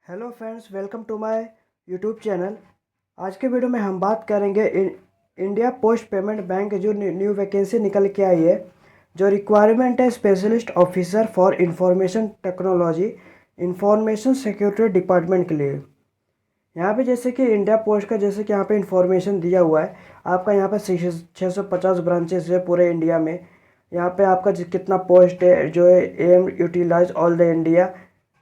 Hello friends, welcome to my YouTube channel. आज के video में हम बात करेंगे इंडिया पोस्ट पेमेंट बैंक जो न्यू वैकेंसी निकल के आई है। जो रिक्वायरमेंट है specialist officer for information technology information security department के लिए। यहाँ पे जैसे कि इंडिया पोस्ट का जैसे कि यहाँ पे इंफॉर्मेशन दिया हुआ है। आपका यहाँ पे 650 ब्रांचेस है पूरे इंडिया में। यहाँ पे आपका कितना पोस्ट है जो है M utilise all the India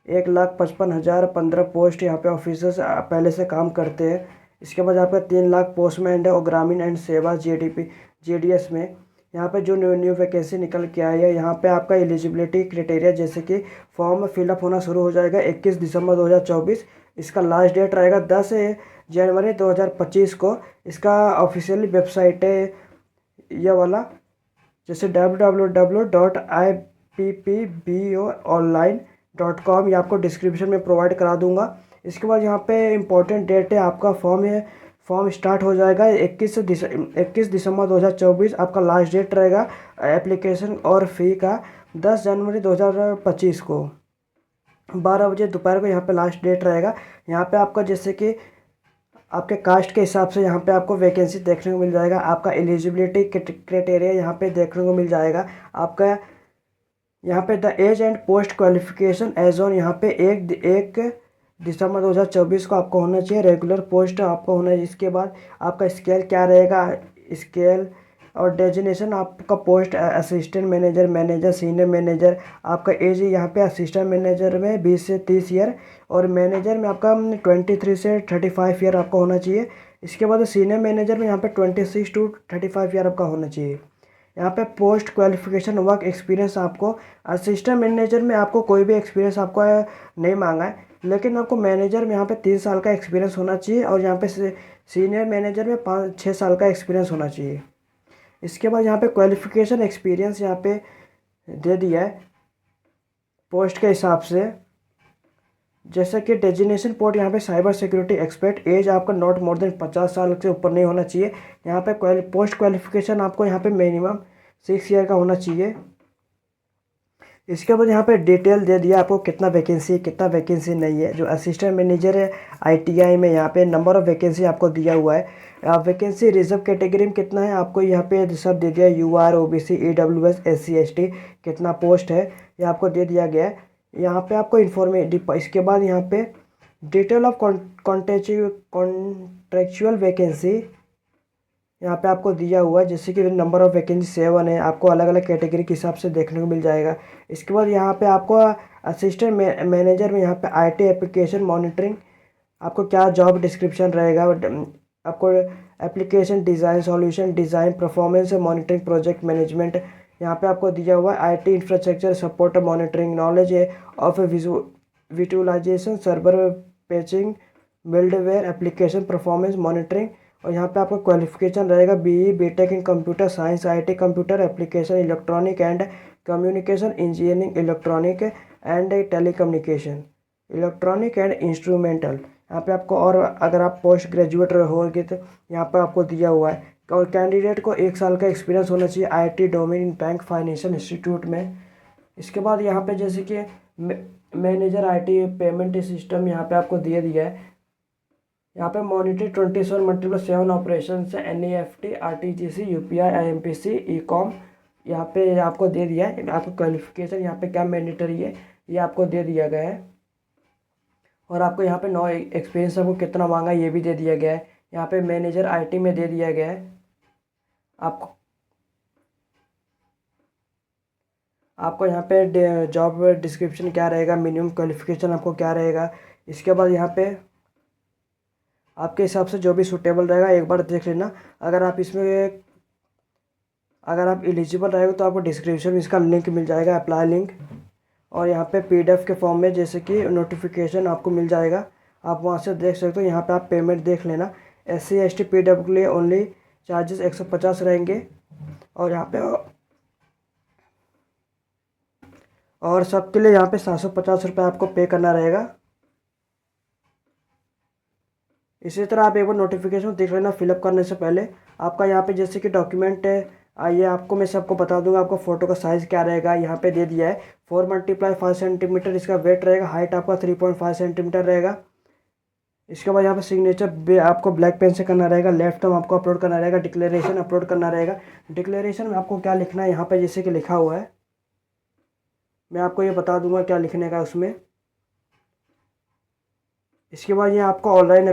1,55,000 15 post यहाँ पे ऑफिसर्स पहले से काम करते हैं। इसके बाद आपका 3 लाख पोस्टमैन है और ग्रामीण एंड सेवा JDS में यहाँ पे जो न्यू वैकेंसी निकल के आई है। यहाँ पे आपका एलिजिबिलिटी क्राइटेरिया जैसे कि फॉर्म फिलअप होना शुरू हो जाएगा 21 दिसंबर 2024। इसका लास्ट डेट रहेगा 10 जनवरी 2025 को। इसका ऑफिशियली वेबसाइट है ये वाला, जैसे www.ippbonline.com, ये आपको डिस्क्रिप्शन में प्रोवाइड करा दूंगा। इसके बाद यहाँ पे इम्पोर्टेंट डेट है, आपका फॉर्म स्टार्ट हो जाएगा 21 दिसंबर 2024। आपका लास्ट डेट रहेगा एप्लीकेशन और फ़ी का 10 जनवरी 2025 को 12 बजे दोपहर को यहाँ पे लास्ट डेट रहेगा। यहाँ पे आपका जैसे कि आपके कास्ट के हिसाब से यहाँ पे आपको वैकेंसी देखने को मिल जाएगा। आपका एलिजिबिलिटी क्राइटेरिया यहाँ पे देखने को मिल जाएगा। आपका यहाँ पे the age and post qualification age on यहाँ पे एक दिसंबर 2024 को आपको होना चाहिए। रेगुलर पोस्ट आपको होना है। इसके बाद आपका स्केल क्या रहेगा, स्केल और डेजिनेशन आपका post assistant manager senior manager. आपका एज यहाँ पे असिस्टेंट मैनेजर में 20 से 30 ईयर और मैनेजर में आपका 23 से 35 ईयर आपका होना चाहिए। इसके बाद सीनियर मैनेजर में यहाँ पे 26 टू 35 ईयर आपका होना चाहिए। यहाँ पे पोस्ट क्वालिफिकेशन वर्क एक्सपीरियंस आपको असिस्टेंट मैनेजर में आपको कोई भी एक्सपीरियंस आपको नहीं मांगा है, लेकिन आपको मैनेजर में यहाँ पे 3 साल का एक्सपीरियंस होना चाहिए और यहाँ पे सीनियर मैनेजर में 5-6 साल का एक्सपीरियंस होना चाहिए। इसके बाद यहाँ पे क्वालिफिकेशन एक्सपीरियंस यहाँ पे दे दिया है पोस्ट के हिसाब से, जैसे कि डेजिनेशन पोस्ट यहाँ पे साइबर सिक्योरिटी एक्सपर्ट। एज आपका नॉट मोर देन 50 साल से ऊपर नहीं होना चाहिए। यहाँ पे पोस्ट क्वालिफिकेशन आपको यहाँ पे मिनिमम 6 ईयर का होना चाहिए। इसके बाद यहाँ पे डिटेल दे दिया आपको कितना वैकेंसी नहीं है। जो असिस्टेंट मैनेजर है ITI में, यहाँ पे नंबर ऑफ़ वैकेंसी आपको दिया हुआ है। वैकेंसी रिजर्व कैटेगरी में कितना है आपको यहाँ पे सब दे दिया। UR OBC EWS SC ST कितना पोस्ट है ये आपको दे दिया गया है। यहाँ पे आपको इसके बाद यहाँ पे डिटेल ऑफ कॉन्ट्रेक्चुअल वैकेंसी यहाँ पे आपको दिया हुआ है, जैसे कि नंबर ऑफ़ वैकेंसी 7 है। आपको अलग अलग कैटेगरी के हिसाब से देखने को मिल जाएगा। इसके बाद यहाँ पे आपको असिस्टेंट मैनेजर में यहाँ पे IT एप्लीकेशन मॉनिटरिंग आपको क्या जॉब डिस्क्रिप्शन रहेगा। आपको application design solution design performance monitoring project management यहाँ पे आपको दिया हुआ है। IT infrastructure support monitoring knowledge of visualisation server patching बिल्डवेयर एप्लीकेशन परफॉर्मेंस मॉनिटरिंग। और यहाँ पे आपका क्वालिफिकेशन रहेगा BE BTech in computer science IT computer application electronic and communication engineering electronic and telecommunication electronic and instrumental. यहाँ पे आपको, और अगर आप पोस्ट ग्रेजुएट होगे तो यहाँ पे आपको दिया हुआ है। और कैंडिडेट को 1 साल का एक्सपीरियंस होना चाहिए IT domain bank financial institute में। इसके बाद यहाँ पे जैसे कि मैनेजर IT पेमेंट सिस्टम यहाँ पे आपको दिया है। यहाँ पे मॉनिटर 24/7 ऑपरेशन से NEFT RTGC UPI IMPC E-com यहाँ पे आपको दे दिया है। आपको क्वालिफिकेशन यहाँ पे क्या मैंडेटरी है ये आपको दे दिया गया है। और आपको यहाँ पे नो एक्सपीरियंस आपको कितना मांगा ये भी दे दिया गया है। यहाँ पे मैनेजर IT में दे दिया गया है। आपको यहाँ पे जॉब डिस्क्रिप्शन क्या रहेगा, मिनिमम क्वालिफिकेशन आपको क्या रहेगा। इसके बाद यहाँ पे आपके हिसाब से जो भी सूटेबल रहेगा एक बार देख लेना। अगर आप एलिजिबल रहेगा तो आपको डिस्क्रिप्शन में इसका लिंक मिल जाएगा, अप्लाई लिंक। और यहाँ पे PDF के फॉर्म में जैसे कि नोटिफिकेशन आपको मिल जाएगा, आप वहाँ से देख सकते हो। यहाँ पे आप पेमेंट देख लेना। SC ST PW के लिए ओनली चार्जेस 150 रहेंगे और यहाँ पे और सबके लिए यहाँ पे 750 रुपये आपको पे करना रहेगा। इसी तरह आप एक बार नोटिफिकेशन देख लेना फिलअप करने से पहले। आपका यहाँ पे जैसे कि डॉक्यूमेंट ये आपको मैं सबको बता दूंगा आपको फ़ोटो का साइज़ क्या रहेगा। यहाँ पे दे दिया है 4 × 5 सेंटीमीटर इसका वेट रहेगा। हाइट आपका 3.5 सेंटीमीटर रहेगा। इसके बाद यहाँ पे सिग्नेचर आपको ब्लैक पेन से करना रहेगा। लेफ्ट में आपको अपलोड करना रहेगा। डिक्लेरेशन अपलोड करना रहेगा। डिक्लेरेशन में आपको क्या लिखना है, यहाँ पे जैसे कि लिखा हुआ है, मैं आपको ये बता दूंगा क्या लिखने का उसमें। इसके बाद ये आपको ऑनलाइन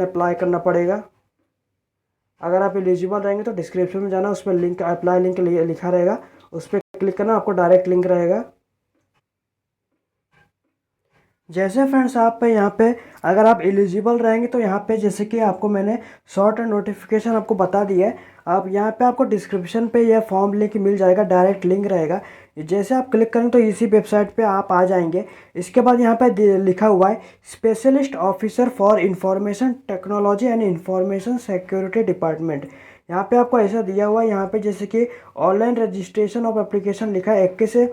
अप्लाई करना पड़ेगा। अगर आप एलिजिबल रहेंगे तो डिस्क्रिप्शन में जाना, उस पर लिंक अप्लाई लिंक लिखा रहेगा, उस पर क्लिक करना, आपको डायरेक्ट लिंक रहेगा। जैसे फ्रेंड्स आप पे यहाँ पे अगर आप एलिजिबल रहेंगे तो यहाँ पे जैसे कि आपको मैंने शॉर्ट नोटिफिकेशन आपको बता दिया है। आप यहाँ पे आपको डिस्क्रिप्शन पे यह फॉर्म लिंक मिल जाएगा, डायरेक्ट लिंक रहेगा। जैसे आप क्लिक करेंगे तो इसी वेबसाइट पे आप आ जाएंगे। इसके बाद यहाँ पे लिखा हुआ है specialist officer for information technology and information security department. यहाँ पे आपको ऐसा दिया हुआ है, यहाँ पे जैसे कि ऑनलाइन रजिस्ट्रेशन ऑफ एप्लीकेशन लिखा है। 21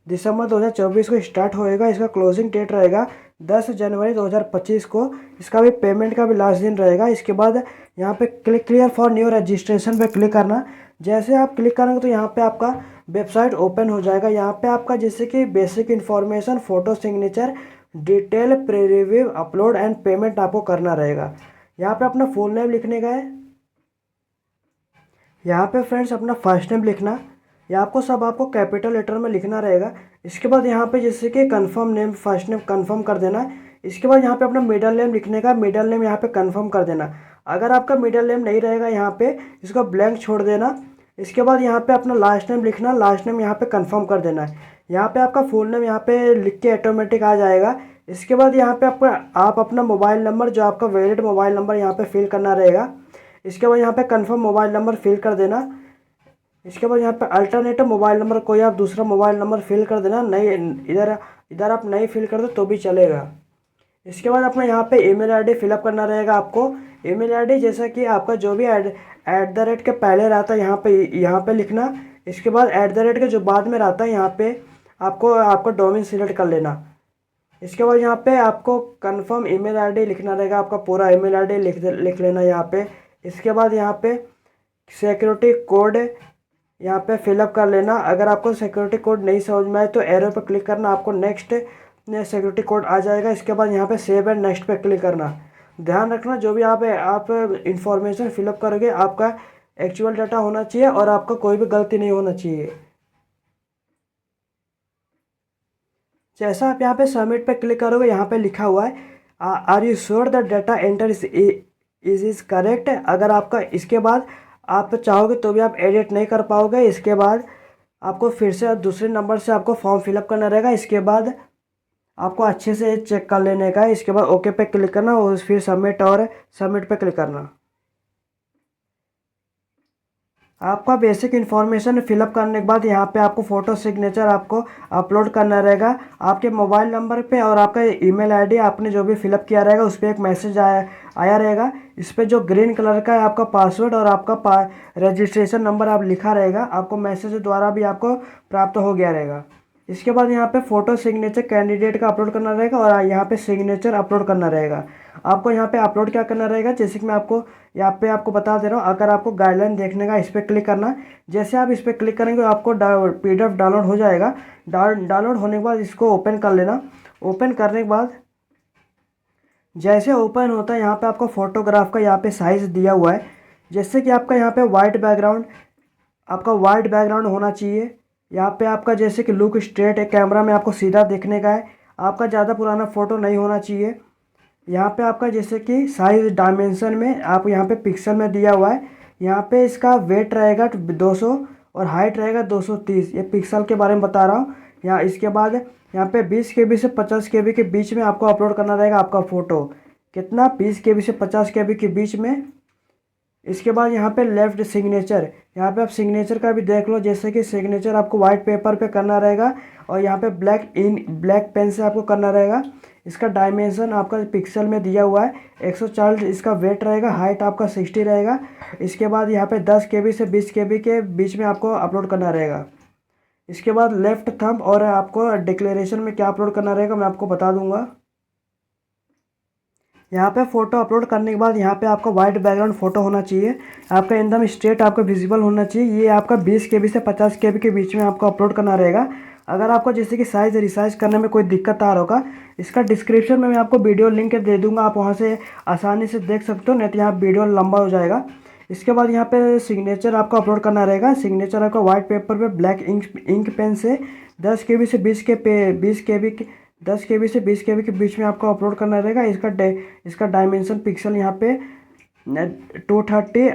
दिसंबर 2024 को स्टार्ट होएगा। इसका क्लोजिंग डेट रहेगा 10 जनवरी 2025 को। इसका भी पेमेंट का भी लास्ट दिन रहेगा। इसके बाद यहाँ पे क्लियर फॉर न्यू रजिस्ट्रेशन पे क्लिक करना। जैसे आप क्लिक करेंगे तो यहाँ पे आपका वेबसाइट ओपन हो जाएगा। यहाँ पे आपका जैसे कि basic information, photo, signature, detail, preview, upload and payment आपको करना रहेगा। यहाँ पे अपना फुल नेम लिखने का है। यहाँ पे फ्रेंड्स अपना फर्स्ट नेम लिखना, ये आपको कैपिटल लेटर में लिखना रहेगा। इसके बाद यहाँ पे जैसे कि confirm name, first name confirm कर देना। इसके बाद यहाँ पे अपना मिडल नेम लिखने का, मिडल नेम यहाँ पे कंफर्म कर देना। अगर आपका मिडल नेम नहीं रहेगा यहाँ पे इसको ब्लैंक छोड़ देना। इसके बाद यहाँ पे अपना लास्ट नेम लिखना, लास्ट नेम यहाँ पे कंफर्म कर देना है। यहाँ पे आपका फुल नेम यहाँ पे लिख के ऑटोमेटिक आ जाएगा। इसके बाद यहाँ पे आप अपना मोबाइल नंबर, जो आपका वैलिड मोबाइल नंबर यहाँ पे फिल करना रहेगा। इसके बाद यहाँ पे कंफर्म मोबाइल नंबर फिल कर देना। इसके बाद यहाँ पे अल्टरनेटिव मोबाइल नंबर, कोई आप दूसरा मोबाइल नंबर फिल कर देना। नहीं, इधर आप नहीं फिल कर दो तो भी चलेगा। इसके बाद अपना यहाँ पे ईमेल आईडी फिलअप करना रहेगा आपको। ईमेल आईडी जैसा कि आपका जो भी एट द रेट के पहले रहता है यहाँ पे लिखना। इसके बाद एट द रेट के जो बाद में रहता है यहाँ पे आपको डोमेन सिलेक्ट कर लेना। इसके बाद यहाँ पे आपको कंफर्म ईमेल आईडी लिखना रहेगा। आपका पूरा ईमेल आईडी लिख लेना यहाँ पे। इसके बाद यहाँ पे सिक्योरिटी कोड यहाँ पे फिलअप कर लेना। अगर आपको सिक्योरिटी कोड नहीं समझ में आए तो एरो पे क्लिक करना, आपको नेक्स्ट सिक्योरिटी कोड आ जाएगा। इसके बाद यहाँ पे सेव एंड नेक्स्ट पे क्लिक करना। ध्यान रखना जो भी आप इंफॉर्मेशन फिलअप करोगे आपका एक्चुअल डाटा होना चाहिए और आपका कोई भी गलती नहीं होना चाहिए। जैसा आप यहाँ पे सबमिट पे क्लिक करोगे, यहाँ पे लिखा हुआ है are you sure the data enter is correct. अगर आपका इसके बाद आप चाहोगे तो भी आप एडिट नहीं कर पाओगे। इसके बाद आपको फिर से दूसरे नंबर से आपको फॉर्म फिलअप करना रहेगा। इसके बाद आपको अच्छे से चेक कर लेने का है। इसके बाद ओके पे क्लिक करना और फिर सबमिट पे क्लिक करना। आपका बेसिक इन्फॉर्मेशन फिलअप करने के बाद यहाँ पे आपको फ़ोटो सिग्नेचर आपको अपलोड करना रहेगा आपके मोबाइल नंबर पे, और आपका ईमेल आईडी आपने जो भी फिलअप किया रहेगा उस पर एक मैसेज आया रहेगा। इस पर जो ग्रीन कलर का है आपका पासवर्ड और आपका रजिस्ट्रेशन नंबर आप लिखा रहेगा, आपको मैसेज द्वारा भी आपको प्राप्त हो गया रहेगा। इसके बाद यहाँ पे फ़ोटो सिग्नेचर कैंडिडेट का अपलोड करना रहेगा और यहाँ पे सिग्नेचर अपलोड करना रहेगा। आपको यहाँ पे अपलोड क्या करना रहेगा, जैसे कि मैं आपको यहाँ पे आपको बता दे रहा हूँ। अगर आपको गाइडलाइन देखने का इस पर क्लिक करना। जैसे आप इस पर क्लिक करेंगे तो आपको PDF डाउनलोड हो जाएगा। डाउनलोड होने के बाद इसको ओपन कर लेना। ओपन करने के बाद जैसे ओपन होता है यहाँ पे आपको फोटोग्राफ का यहाँ पे साइज़ दिया हुआ है। जैसे कि आपका यहाँ पे वाइट बैकग्राउंड होना चाहिए। यहाँ पे आपका जैसे कि लुक स्ट्रेट है, कैमरा में आपको सीधा देखने का है। आपका ज़्यादा पुराना फ़ोटो नहीं होना चाहिए। यहाँ पे आपका जैसे कि साइज डायमेंशन में आप यहाँ पे पिक्सल में दिया हुआ है। यहाँ पे इसका वेट रहेगा 200 और हाइट रहेगा 230। ये पिक्सल के बारे में बता रहा हूँ। यहाँ इसके बाद यहाँ पे 20 KB से 50 KB के बीच में आपको अपलोड करना रहेगा आपका फ़ोटो। कितना, 20 KB से 50 KB के बीच में। इसके बाद यहाँ पे लेफ्ट सिग्नेचर, यहाँ पे आप सिग्नेचर का भी देख लो। जैसे कि सिग्नेचर आपको वाइट पेपर पे करना रहेगा और यहाँ पे ब्लैक पेन से आपको करना रहेगा। इसका डायमेंशन आपका पिक्सल में दिया हुआ है 140। इसका वेट रहेगा, हाइट आपका 60 रहेगा। इसके बाद यहाँ पे 10 KB से 20 KB के बीच में आपको अपलोड करना रहेगा। इसके बाद लेफ्ट थंब, और आपको डिक्लेरेशन में क्या अपलोड करना रहेगा मैं आपको बता दूंगा। यहाँ पे फ़ोटो अपलोड करने के बाद यहाँ पे आपका वाइट बैकग्राउंड फ़ोटो होना चाहिए, आपका एकदम स्ट्रेट आपका विजिबल होना चाहिए। ये आपका 20 KB से 50 KB के बीच में आपको अपलोड करना रहेगा। अगर आपको जैसे कि साइज़ रिसाइज करने में कोई दिक्कत आ रहा होगा, इसका डिस्क्रिप्शन में मैं आपको वीडियो लिंक दे दूँगा, आप वहाँ से आसानी से देख सकते हो, नहीं तो यहाँ वीडियो लंबा हो जाएगा। इसके बाद यहाँ पे सिग्नेचर आपको अपलोड करना रहेगा। सिग्नेचर आपका वाइट पेपर पे ब्लैक इंक पेन से 10 KB से 20 KB के बीच में आपको अपलोड करना रहेगा। इसका डायमेंशन पिक्सल यहाँ पे 230,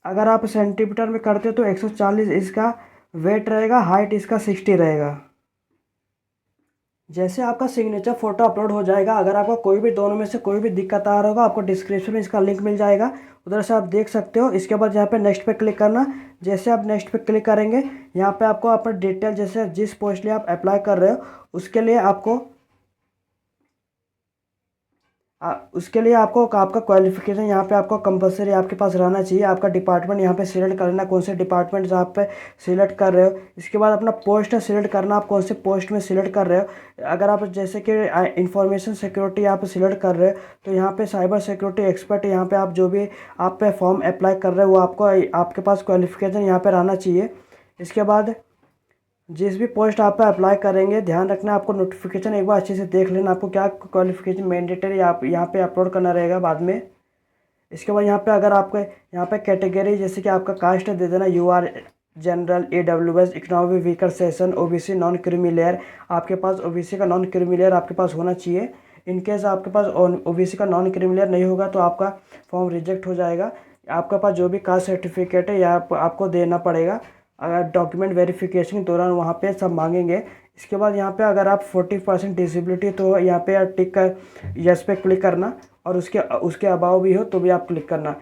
अगर आप सेंटीमीटर में करते हो तो 140 इसका वेट रहेगा, हाइट इसका 60 रहेगा। जैसे आपका सिग्नेचर फोटो अपलोड हो जाएगा, अगर आपको कोई भी दोनों में से कोई भी दिक्कत आ रहा होगा, आपको डिस्क्रिप्शन में इसका लिंक मिल जाएगा, उधर से आप देख सकते हो। इसके बाद यहाँ पे नेक्स्ट पे क्लिक करना। जैसे आप नेक्स्ट पे क्लिक करेंगे, यहाँ पे आपको अपना डिटेल, जैसे जिस पोस्ट लिए आप अप्लाई कर रहे हो उसके लिए आपको आपका क्वालिफिकेशन यहाँ पे आपको कंपलसरी आपके पास रहना चाहिए। आपका डिपार्टमेंट यहाँ पे सिलेक्ट करना, कौन से डिपार्टमेंट आप पे सिलेक्ट कर रहे हो। इसके बाद अपना पोस्ट सिलेक्ट करना, आप कौन से पोस्ट में सिलेक्ट कर रहे हो। अगर आप जैसे कि इंफॉर्मेशन सिक्योरिटी आप सिलेक्ट कर रहे हो तो यहाँ पे साइबर सिक्योरिटी एक्सपर्ट, यहाँ पे आप जो भी आप पे फॉर्म अप्लाई कर रहे हो वो आपके पास क्वालिफिकेशन यहाँ पर रहना चाहिए। इसके बाद जिस भी पोस्ट आप पे अप्लाई करेंगे, ध्यान रखना आपको नोटिफिकेशन एक बार अच्छे से देख लेना, आपको क्या क्वालिफिकेशन मैंडेटरी आप यहाँ पे अपलोड करना रहेगा बाद में। इसके बाद यहाँ पे अगर आपको यहाँ पे कैटेगरी, जैसे कि आपका कास्ट दे देना, UR general, AWS, economic weaker session, OBC non creamy layer. आपके पास OBC का नॉन क्रीमी लेयर आपके पास होना चाहिए। इनकेस आपके पास OBC का नॉन क्रीमी लेयर नहीं होगा तो आपका फॉर्म रिजेक्ट हो जाएगा। आपके पास जो भी कास्ट सर्टिफिकेट है या आपको देना पड़ेगा, अगर डॉक्यूमेंट वेरिफिकेशन के दौरान वहाँ पे सब मांगेंगे। इसके बाद यहाँ पे अगर आप 40% डिसेबिलिटी तो यहाँ पे टिक कर यस पे क्लिक करना, और उसके अबाव भी हो तो भी आप क्लिक करना।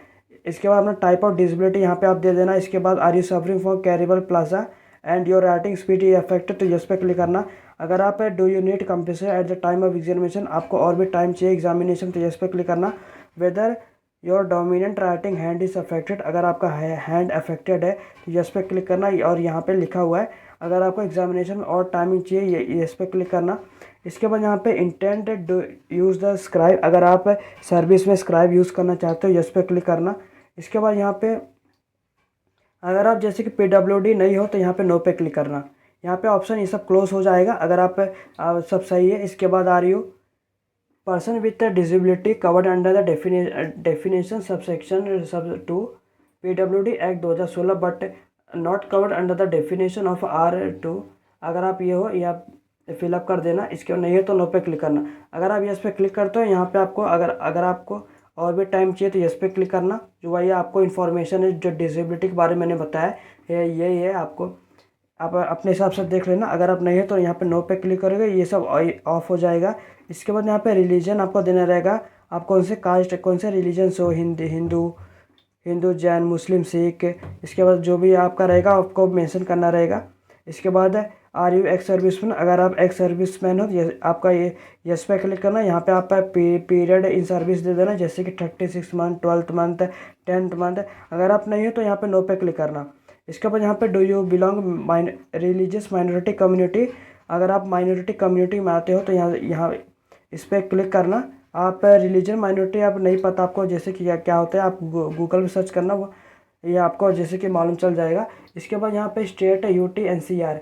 इसके बाद अपना टाइप ऑफ डिसेबिलिटी यहाँ पे आप दे देना। इसके बाद are you suffering from cerebral palsy and your writing speed is affected तो यस पे क्लिक करना। अगर आप do you need compensation at the time of examination, आपको और भी टाइम चाहिए एग्जामिनेशन तो यस पे क्लिक करना। Whether your dominant writing hand is affected, अगर आपका हैंड अफेक्टेड है तो यस पे क्लिक करना। और यहाँ पे लिखा हुआ है अगर आपको एग्जामिनेशन में और टाइमिंग चाहिए यस पे क्लिक करना। इसके बाद यहाँ पे intended to use the scribe, अगर आप सर्विस में स्क्राइब यूज़ करना चाहते हो यस पे क्लिक करना। इसके बाद यहाँ पे अगर आप जैसे कि PWD नहीं हो तो यहाँ पे नो पे क्लिक करना। यहाँ पे ऑप्शन ये सब क्लोज हो जाएगा अगर आप सब सही है। इसके बाद are you person with disability covered under the definition subsection sub 2 PWD act 2016 but not covered under the definition of R2, अगर आप ये हो या फिलअप कर देना। इसके नहीं है तो नो पे क्लिक करना। अगर आप यस पे क्लिक करते हो यहाँ पे आपको अगर आपको और भी टाइम चाहिए तो यस पे क्लिक करना। जो वही आपको इन्फॉर्मेशन है जो डिसेबिलिटी के बारे में मैंने बताया है यही है, आपको आप अपने हिसाब से देख लेना। अगर आप नहीं है तो यहाँ पे नो पे क्लिक करोगे, ये सब ऑफ हो जाएगा। इसके बाद यहाँ पे रिलीजन आपको देना रहेगा, आप कौन से कास्ट कौन से रिलीजन से हो, हिंदू जैन मुस्लिम सिख। इसके बाद जो भी आपका रहेगा आपको मेंशन करना रहेगा। इसके बाद आर यू एक्स सर्विसमैन, अगर आप एक्स सर्विसमैन हो तो आपका ये यस पे क्लिक करना। यहाँ पे आप पीरियड इन सर्विस दे देना, जैसे कि 36 month, 12th month, 10th month. अगर आप नहीं हो तो यहाँ पे नो पे क्लिक करना। इसके बाद यहाँ पे do you belong religious minority community, अगर आप माइनॉरिटी कम्युनिटी में आते हो तो यहाँ इस पर क्लिक करना। आप रिलीजन माइनॉरिटी आप नहीं पता आपको जैसे कि क्या होता है, आप गूगल में सर्च करना, वो ये आपको जैसे कि मालूम चल जाएगा। इसके बाद यहाँ पे स्टेट है UT NCR,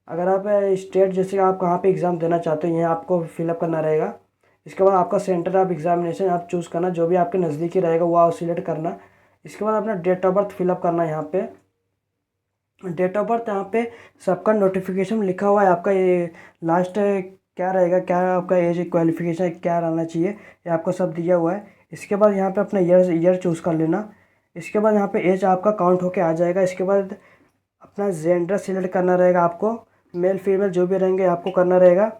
अगर आप स्टेट जैसे आप कहाँ पे एग्ज़ाम देना चाहते हो ये आपको फिलअप करना रहेगा। इसके बाद आपका सेंटर ऑफ एग्जामिनेशन आप चूज़ करना, जो भी आपके नज़दीकी रहेगा वो आप सिलेक्ट करना। इसके बाद अपना डेट ऑफ बर्थ फिलअप करना। यहाँ पे डेट ऑफ बर्थ यहाँ पे सबका नोटिफिकेशन लिखा हुआ है, आपका ये लास्ट क्या रहेगा, क्या आपका एज क्वालिफिकेशन क्या रहना चाहिए, ये आपको सब दिया हुआ है। इसके बाद यहाँ पे अपना ईयर चूज़ कर लेना। इसके बाद यहाँ पे एज आपका काउंट होके आ जाएगा। इसके बाद अपना जेंडर सिलेक्ट करना रहेगा, आपको मेल फीमेल जो भी रहेंगे आपको करना रहेगा।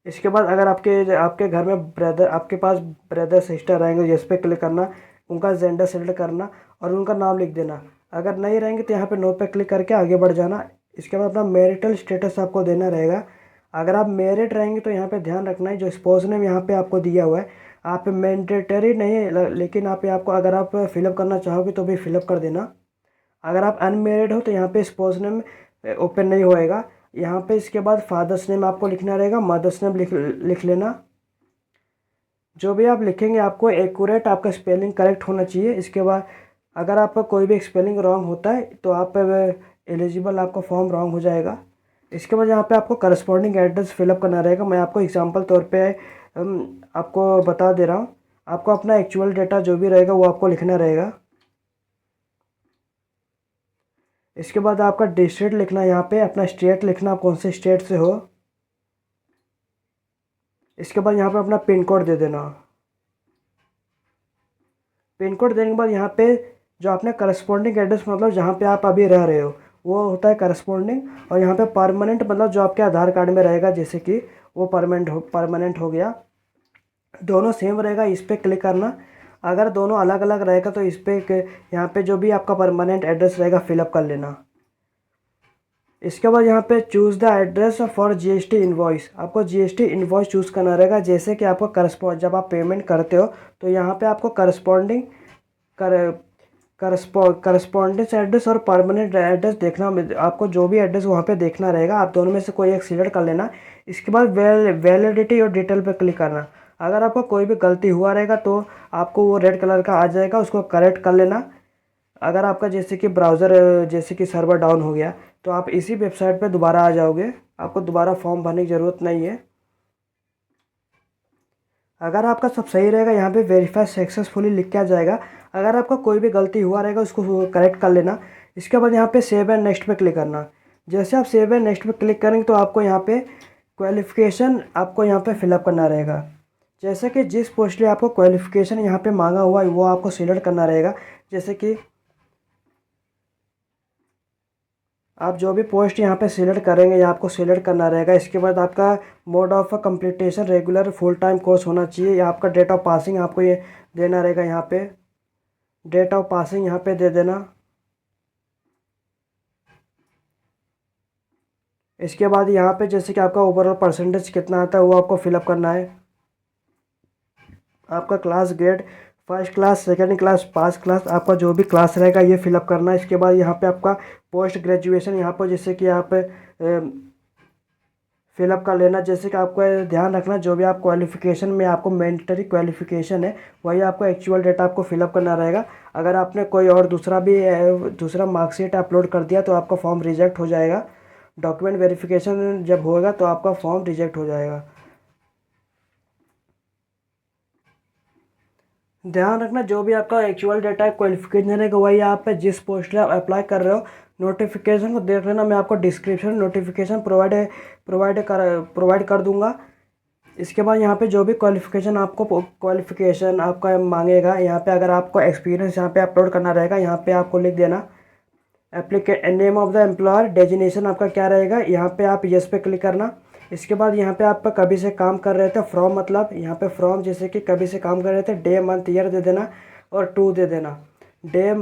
इसके बाद अगर आपके घर में आपके पास ब्रदर सिस्टर रहेंगे जिस पे क्लिक करना, उनका जेंडर सिलेक्ट करना और उनका नाम लिख देना। अगर नहीं रहेंगे तो यहाँ पे नो पे क्लिक करके आगे बढ़ जाना। इसके बाद अपना मैरिटल स्टेटस आपको देना रहेगा। अगर आप मैरिड रहेंगे तो यहाँ पे ध्यान रखना है जो स्पोज नेम यहाँ पे आपको दिया हुआ है, आप मैंडेटरी नहीं है लेकिन आपको अगर आप फिलअप करना चाहोगे तो भी फिलअप कर देना। अगर आप अनमेरिड हो तो यहाँ पे स्पोज नेम ओपन नहीं होएगा। यहाँ पे इसके बाद फादर्स नेम आपको लिखना रहेगा, मदर्स नेम लिख लेना। जो भी आप लिखेंगे आपको एक्यूरेट आपका स्पेलिंग करेक्ट होना चाहिए। इसके बाद अगर आपका कोई भी स्पेलिंग रॉन्ग होता है तो आप एलिजिबल आपका फॉर्म रॉन्ग हो जाएगा। इसके बाद यहाँ पे आपको करस्पॉन्डिंग एड्रेस फिलअप करना रहेगा। मैं आपको एग्जांपल तौर पे आपको बता दे रहा हूँ। आपको अपना एक्चुअल डेटा जो भी रहेगा वो आपको लिखना रहेगा। इसके बाद आपका डिस्ट्रिक्ट लिखना है, यहाँ पे अपना स्टेट लिखना, आप कौन से स्टेट से हो। इसके बाद यहाँ पे अपना पिन कोड दे देना। पिन कोड देने के बाद यहाँ पे जो आपने करस्पॉन्डिंग एड्रेस मतलब जहाँ पे आप अभी रह रहे हो वो होता है करस्पॉन्डिंग। और यहाँ पे परमानेंट मतलब जो आपके आधार कार्ड में रहेगा, जैसे कि वो परमानेंट हो गया। दोनों सेम रहेगा, इस पर क्लिक करना। अगर दोनों अलग अलग रहेगा तो इस पर यहाँ पे जो भी आपका परमानेंट एड्रेस रहेगा फिलअप कर लेना। इसके बाद यहाँ पे choose the address for GST invoice, आपको जीएसटी इनवॉइस चूज़ करना रहेगा। जैसे कि आपको जब आप पेमेंट करते हो तो यहाँ पे आपको करस्पॉन्डेंस एड्रेस और परमानेंट एड्रेस देखना, आपको जो भी एड्रेस वहाँ पे देखना रहेगा, आप दोनों में से कोई एक सिलेक्ट कर लेना। इसके बाद वैलिडिटी और डिटेल पे क्लिक करना। अगर आपको कोई भी गलती हुआ रहेगा तो आपको वो रेड कलर का आ जाएगा, उसको करेक्ट कर लेना। अगर आपका जैसे कि ब्राउज़र जैसे कि सर्वर डाउन हो गया तो आप इसी वेबसाइट पे दोबारा आ जाओगे, आपको दोबारा फॉर्म भरने की ज़रूरत नहीं है। अगर आपका सब सही रहेगा यहाँ पे वेरीफाई सक्सेसफुली लिख के आ जाएगा। अगर आपका कोई भी गलती हुआ रहेगा उसको करेक्ट कर लेना। इसके बाद यहाँ पे सेव एंड नेक्स्ट पे क्लिक करना। जैसे आप सेव एंड नेक्स्ट पे क्लिक करेंगे तो आपको यहाँ पे क्वालिफ़िकेशन आपको यहाँ पे फिलअप करना रहेगा। जैसे कि जिस पोस्ट लिए आपको क्वालिफ़िकेशन यहाँ पे मांगा हुआ है वो आपको सिलेक्ट करना रहेगा। जैसे कि आप जो भी पोस्ट यहाँ पे सिलेक्ट करेंगे ये आपको सिलेक्ट करना रहेगा। इसके बाद आपका mode of completion regular full time course होना चाहिए। या आपका डेट ऑफ पासिंग आपको ये देना रहेगा, यहाँ पे डेट ऑफ पासिंग यहाँ पे दे देना। इसके बाद यहाँ पे जैसे कि आपका ओवरऑल परसेंटेज कितना आता है वो आपको फिलअप करना है। आपका class grade first class, second class, pass class, आपका जो भी क्लास रहेगा ये फिलअप करना है। इसके बाद यहाँ पे आपका पोस्ट ग्रेजुएशन यहाँ पर जैसे कि आप फिलअप कर लेना। जैसे कि आपको ध्यान रखना जो भी आप क्वालिफ़िकेशन में आपको मैंडेटरी क्वालिफ़िकेशन है वही आपको एक्चुअल डेटा आपको फिलअप करना रहेगा। अगर आपने कोई और दूसरा मार्कशीट अपलोड कर दिया तो आपका फॉर्म रिजेक्ट हो जाएगा। डॉक्यूमेंट वेरिफिकेशन जब होगा तो आपका फॉर्म रिजेक्ट हो जाएगा। ध्यान रखना जो भी आपका एक्चुअल डेटा है क्वालिफिकेशन है वही आप जिस पोस्ट में आप अप्लाई कर रहे हो नोटिफिकेशन को देख लेना। मैं आपको डिस्क्रिप्शन नोटिफिकेशन प्रोवाइड कर दूंगा। इसके बाद यहाँ पे जो भी क्वालिफिकेशन आपका मांगेगा यहाँ पे अगर आपको एक्सपीरियंस यहाँ पे अपलोड करना रहेगा, यहाँ पे आपको लिख देना। Name of the employer designation आपका क्या रहेगा, यहाँ पे आप यस पे क्लिक करना। इसके बाद यहाँ पे आप कभी से काम कर रहे थे फ्रॉम मतलब यहाँ पे फ्रॉम जैसे कि कभी से काम कर रहे थे डे मंथ ईयर दे देना और टू दे देना। डे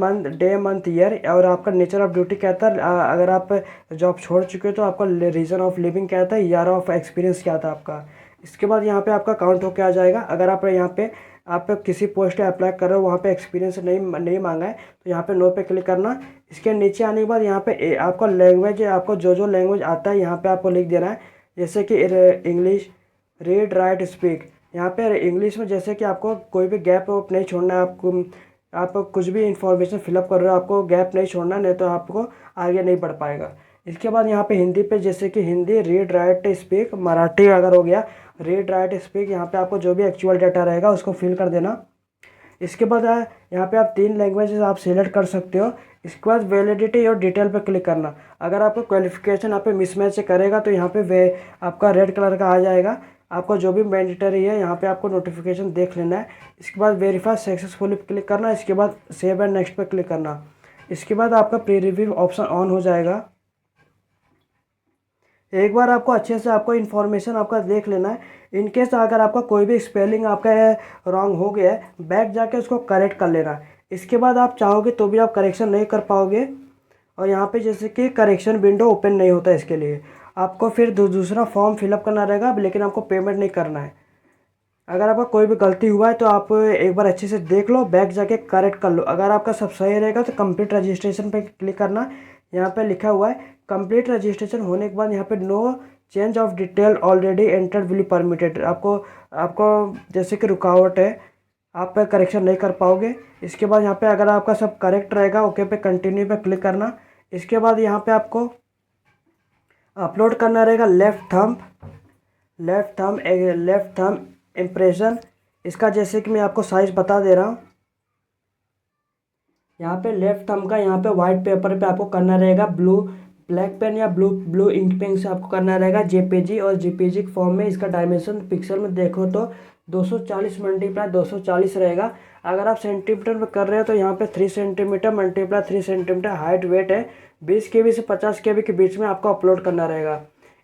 मंथ ईयर और आपका नेचर ऑफ ड्यूटी क्या था, अगर आप जॉब छोड़ चुके हो तो आपका रीज़न ऑफ लिविंग क्या था, ईयर ऑफ एक्सपीरियंस क्या था आपका। इसके बाद यहाँ पे आपका काउंट होकर आ जाएगा। अगर आप यहाँ पे आप किसी पोस्ट पे अप्लाई कर रहे हो वहाँ पे एक्सपीरियंस नहीं मांगा है तो यहाँ पे नो पे क्लिक करना। इसके नीचे आने के बाद यहाँ पे आपका लैंग्वेज आपको जो लैंग्वेज आता है यहाँ पे आपको लिख देना है। जैसे कि इंग्लिश, रीड राइट स्पीक। यहाँ पे इंग्लिश में जैसे कि आपको कोई भी गैप नहीं छोड़ना है। आप कुछ भी इंफॉर्मेशन फिलअप कर रहे हो आपको गैप नहीं छोड़ना, नहीं तो आपको आगे नहीं बढ़ पाएगा। इसके बाद यहाँ पे हिंदी पे जैसे कि Hindi read write speak, Marathi अगर हो गया रीड राइट स्पीक, यहाँ पे आपको जो भी एक्चुअल डाटा रहेगा उसको फिल कर देना। इसके बाद यहाँ पे आप 3 लैंग्वेजेस आप सिलेक्ट कर सकते हो। इसके बाद वैलिडिटी और डिटेल पे क्लिक करना। अगर आपको क्वालिफिकेशन यहाँ पे मिसमैच करेगा तो यहाँ पे आपका रेड कलर का आ जाएगा। आपको जो भी मैंडेटरी है यहाँ पे आपको नोटिफिकेशन देख लेना है। इसके बाद वेरीफाई सक्सेसफुली क्लिक करना। इसके बाद सेव एंड नेक्स्ट पे क्लिक करना। इसके बाद आपका प्री रिव्यू ऑप्शन ऑन हो जाएगा। एक बार आपको अच्छे से आपको इन्फॉर्मेशन आपका देख लेना है। इनकेस अगर आपका कोई भी स्पेलिंग आपका रॉन्ग हो गया है बैक जाके उसको करेक्ट कर लेना। इसके बाद आप चाहोगे तो भी आप करेक्शन नहीं कर पाओगे और यहाँ पे जैसे कि करेक्शन विंडो ओपन नहीं होता, इसके लिए आपको फिर दूसरा फॉर्म फिलअप करना रहेगा, लेकिन आपको पेमेंट नहीं करना है। अगर आपका कोई भी गलती हुआ है तो आप एक बार अच्छे से देख लो, बैक जाके करेक्ट कर लो। अगर आपका सब सही रहेगा तो कंप्लीट रजिस्ट्रेशन पे क्लिक करना। यहाँ पे लिखा हुआ है कंप्लीट रजिस्ट्रेशन होने के बाद यहाँ पे no change of detail already entered will permitted, आपको आपको जैसे कि रुकावट है, आप पे करेक्शन नहीं कर पाओगे। इसके बाद यहाँ पे अगर आपका सब करेक्ट रहेगा, ओके पे कंटिन्यू पे क्लिक करना। इसके बाद यहाँ पे आपको अपलोड करना रहेगा लेफ़्ट थंब इम्प्रेशन। इसका जैसे कि मैं आपको साइज़ बता दे रहा हूँ, यहाँ पे लेफ्ट थंब का यहाँ पे वाइट पेपर पे आपको करना रहेगा, ब्लैक पेन या ब्लू इंक पेन से आपको करना रहेगा जेपीजी और जेपीजी फॉर्म में। इसका डायमेंशन पिक्सल में देखो तो 240 मल्टीप्लाई 240 रहेगा। अगर आप सेंटीमीटर में कर रहे हो तो यहाँ पे 3 centimetre multiply 3 centimetre height weight है। 20 KB से 50 KB के बीच में आपको अपलोड करना रहेगा।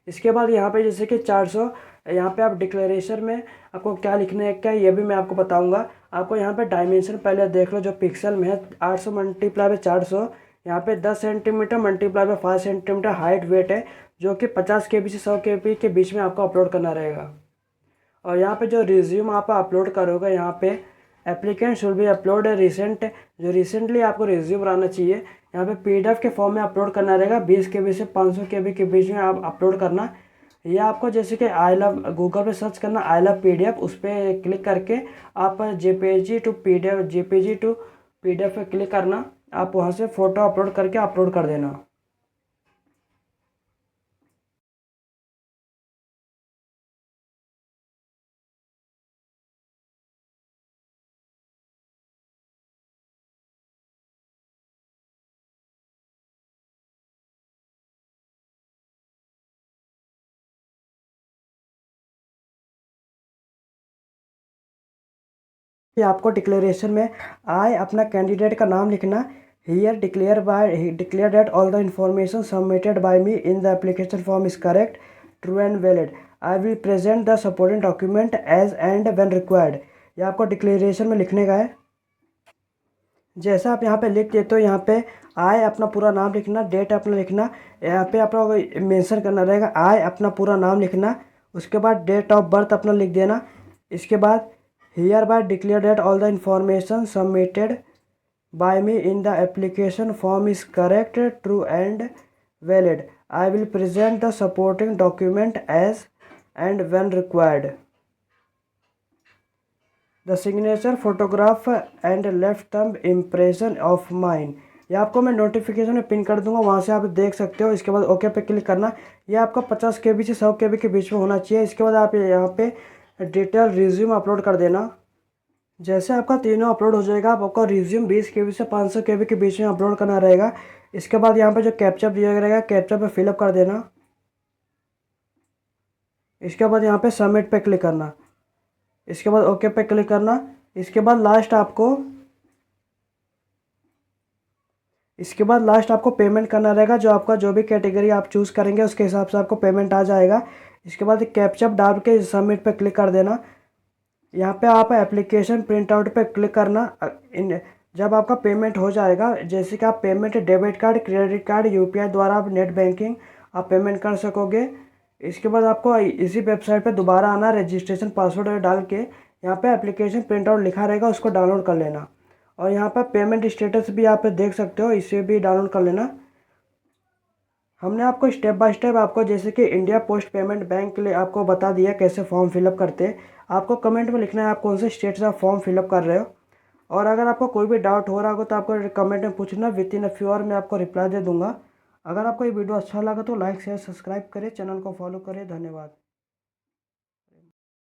इसके बाद यहाँ पे जैसे कि 400, यहाँ पे आप डिक्लेरेशन में आपको क्या लिखना है क्या, ये भी मैं आपको बताऊंगा। आपको यहाँ पे डायमेंशन पहले देख लो जो पिक्सल में है, 800 मल्टीप्लाई बाय 400, यहाँ पे 10 centimetre multiply by 5 centimetre height weight है, जो कि 50 KB से 100 KB के बीच में आपको अपलोड करना रहेगा। और यहाँ पे जो रिज्यूम आप अपलोड करोगे, यहाँ पे applicant should be upload recent, जो रिसेंटली आपको रिज्यूम बनाना चाहिए। यहाँ पे PDF के फॉर्म में अपलोड करना रहेगा, 20 KB से 500 KB के बीच में आप अपलोड करना। ये आपको जैसे कि आई लव, गूगल पे सर्च करना आई लव PDF, उस पर क्लिक करके आप JPG टू PDF पे क्लिक करना। आप वहाँ से फ़ोटो अपलोड करके अपलोड कर देना। ये आपको डिक्लेरेशन में आए अपना कैंडिडेट का नाम लिखना। Here declare that all the information submitted by me in the application form is correct, true and valid. I will present the supporting document as and when required. ये आपको डिक्लेरेशन में लिखने का है। जैसा आप यहाँ पे लिख देते हो, यहाँ पे आए अपना पूरा नाम लिखना, डेट अपना लिखना, यहाँ पे अपना मेंशन करना रहेगा आए अपना पूरा नाम लिखना। उसके बाद डेट ऑफ बर्थ अपना लिख देना। इसके बाद hereby declare that all the information submitted by me in the application form is correct, true and valid. I will present the supporting document as and when required. The signature photograph and left thumb impression of mine, ये आपको मैं notification में pin कर दूंगा, वहाँ से आप देख सकते हो। इसके बाद ओके पे क्लिक करना। ये आपका 50 KB से 100 KB के बीच में होना चाहिए। इसके बाद आप यहाँ पे डिटेल रिज्यूम अपलोड कर देना। जैसे आपका तीनों अपलोड हो जाएगा, आपका रिज्यूम 20 KB से 500 KB के बीच में अपलोड करना रहेगा। इसके बाद यहाँ पे जो कैप्चा दिया रहेगा, कैप्चा पे फिलअप कर देना। इसके बाद यहाँ पे सबमिट पे क्लिक करना। इसके बाद ओके पे क्लिक करना। इसके बाद लास्ट आपको पेमेंट करना रहेगा। जो आपका जो भी कैटेगरी आप चूज़ करेंगे उसके हिसाब से आपको पेमेंट आ जाएगा। इसके बाद कैप्चा डाल के सबमिट पे क्लिक कर देना। यहाँ पे आप एप्लीकेशन प्रिंट आउट पे क्लिक करना। जब आपका पेमेंट हो जाएगा, जैसे कि आप payment debit card, credit card, UPI द्वारा आप नेट बैंकिंग आप पेमेंट कर सकोगे। इसके बाद आपको इसी वेबसाइट पे दोबारा आना, रजिस्ट्रेशन पासवर्ड डाल के यहाँ पे एप्लीकेशन प्रिंट आउट लिखा रहेगा, उसको डाउनलोड कर लेना। और यहाँ पर पेमेंट स्टेटस भी आप देख सकते हो, इसे भी डाउनलोड कर लेना। हमने आपको स्टेप बाय स्टेप आपको जैसे कि इंडिया पोस्ट पेमेंट बैंक के लिए आपको बता दिया कैसे फॉर्म फिलअप करते हैं। आपको कमेंट में लिखना है आप कौन से स्टेट से आप फॉर्म फिलअप कर रहे हो। और अगर आपको कोई भी डाउट हो रहा होगा तो आपको कमेंट में पूछना, within a few hour में आपको रिप्लाई दे दूंगा। अगर आपको ये वीडियो अच्छा लगा तो लाइक शेयर सब्सक्राइब करें, चैनल को फॉलो करें। धन्यवाद।